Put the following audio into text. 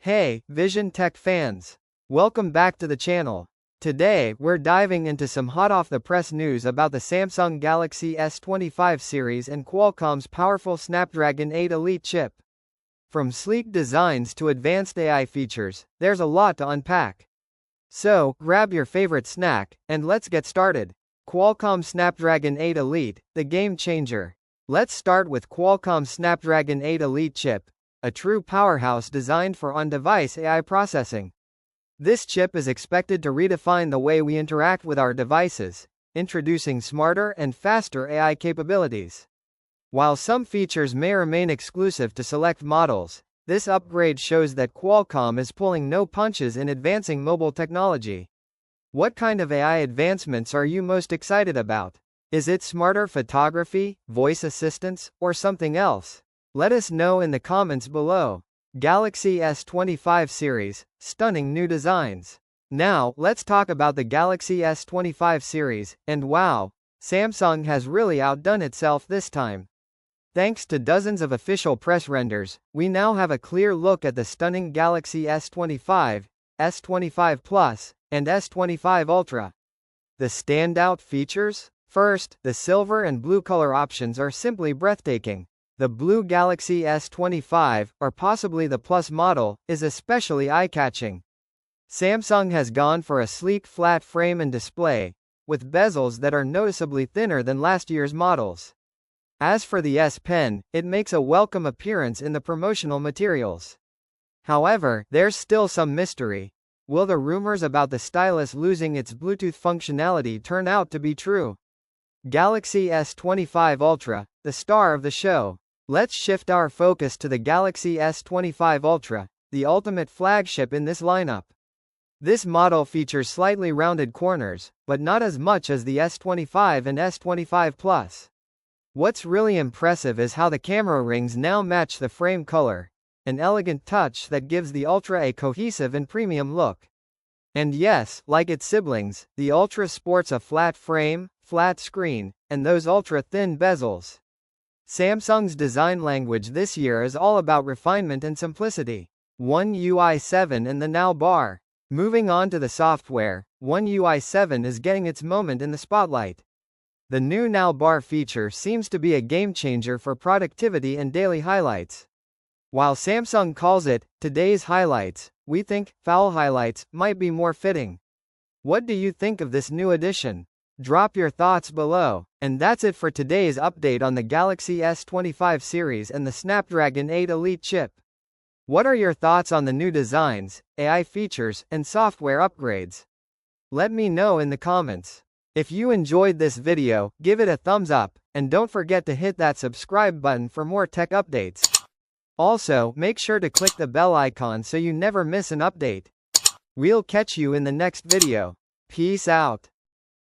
Hey, Vision Tech fans! Welcome back to the channel. Today, we're diving into some hot-off-the-press news about the Samsung Galaxy S25 series and Qualcomm's powerful Snapdragon 8 Elite chip. From sleek designs to advanced AI features, there's a lot to unpack. So, grab your favorite snack, and let's get started. Qualcomm Snapdragon 8 Elite, the game changer. Let's start with Qualcomm's Snapdragon 8 Elite chip, a true powerhouse designed for on-device AI processing. This chip is expected to redefine the way we interact with our devices, introducing smarter and faster AI capabilities. While some features may remain exclusive to select models, this upgrade shows that Qualcomm is pulling no punches in advancing mobile technology. What kind of AI advancements are you most excited about? Is it smarter photography, voice assistants, or something else? Let us know in the comments below. Galaxy S25 series, stunning new designs. Now, let's talk about the Galaxy S25 series, and wow, Samsung has really outdone itself this time. Thanks to dozens of official press renders, we now have a clear look at the stunning Galaxy S25, S25 Plus, and S25 Ultra. The standout features? First, the silver and blue color options are simply breathtaking. The blue Galaxy S25, or possibly the Plus model, is especially eye-catching. Samsung has gone for a sleek flat frame and display, with bezels that are noticeably thinner than last year's models. As for the S Pen, it makes a welcome appearance in the promotional materials. However, there's still some mystery. Will the rumors about the stylus losing its Bluetooth functionality turn out to be true? Galaxy S25 Ultra, the star of the show. Let's shift our focus to the Galaxy S25 Ultra, the ultimate flagship in this lineup. This model features slightly rounded corners, but not as much as the S25 and S25 Plus. What's really impressive is how the camera rings now match the frame color, an elegant touch that gives the Ultra a cohesive and premium look. And yes, like its siblings, the Ultra sports a flat frame, flat screen, and those ultra-thin bezels. Samsung's design language this year is all about refinement and simplicity. One UI 7 and the Now bar. Moving on to the software, One UI 7 is getting its moment in the spotlight. The new Now bar feature seems to be a game-changer for productivity and daily highlights. While Samsung calls it today's highlights, we think foul highlights might be more fitting. What do you think of this new addition? Drop your thoughts below. And that's it for today's update on the Galaxy S25 series and the Snapdragon 8 Elite chip. What are your thoughts on the new designs, AI features, and software upgrades? Let me know in the comments. If you enjoyed this video, give it a thumbs up, and don't forget to hit that subscribe button for more tech updates. Also, make sure to click the bell icon so you never miss an update. We'll catch you in the next video. Peace out.